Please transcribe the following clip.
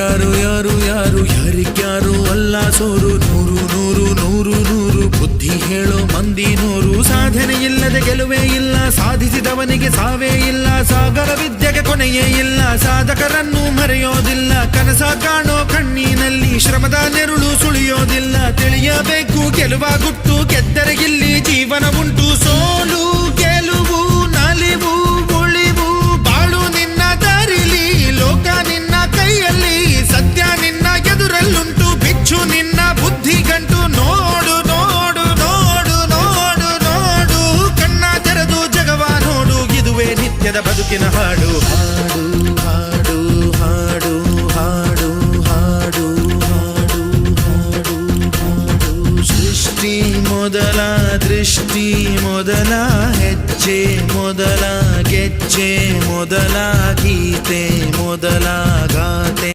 ಯಾರ್ಯಾರು ಯಾರು ಯಾರು ಯಾರಿಗ್ಯಾರು ಅಲ್ಲ ಸೋರು, ನೂರು ನೂರು ನೂರು ನೂರು ಬುದ್ಧಿ ಹೇಳೋ ಮಂದಿ ನೂರು. ಸಾಧನೆ ಇಲ್ಲದೆ ಗೆಲುವೇ ಇಲ್ಲ, ಸಾಧಿಸಿದವನಿಗೆ ಸಾವೇ ಇಲ್ಲ. ಸಾಗರ ವಿದ್ಯೆಗೆ ಕೊನೆಯೇ ಇಲ್ಲ, ಸಾಧಕರನ್ನು ಮರೆಯೋದಿಲ್ಲ. ಕನಸ ಕಾಣೋ ಕಣ್ಣಿನಲ್ಲಿ ಶ್ರಮದ ನೆರುಳು ಸುಳಿಯೋದಿಲ್ಲ. ತಿಳಿಯಬೇಕು ಗೆಲುವ ಗುಟ್ಟು, ಗೆದ್ದರೆ ಇಲ್ಲಿ ಜೀವನ ಉಂಟು. ಸೋಲು ಗೆಲುವು ನಲಿವು ಉಳಿವು ಬಾಳು ನಿನ್ನ ದಾರಿಲಿ, ಲೋಕ ನಿನ್ನ ಕೈಯಲ್ಲಿ, ಸತ್ಯ ನಿನ್ನ ಎದುರಲ್ಲುಂಟು. ಬಿಚ್ಚು ನಿನ್ನ ಬುದ್ಧಿ ಗಂಟು, ನೋಡು ನೋಡು ನೋಡು ನೋಡು ನೋಡು. ಕಣ್ಣ ತೆರೆದು ಜಗವ ನೋಡು, ಇದುವೇ ನಿತ್ಯದ ಬದುಕಿನ ಹಾಡು. ಹಾಡು ಹಾಡು ಹಾಡು ಹಾಡು ಹಾಡು ಹಾಡು ಹಾಡು. ಸೃಷ್ಟಿ ಮೊದಲ ದೃಷ್ಟಿ ಮೊದಲ ಹೆಜ್ಜೆ ಮೊದಲ ಗೆಜ್ಜೆ ಮೊದಲ ಗೀತೆ ಮೊದಲ ಗಾತೆ.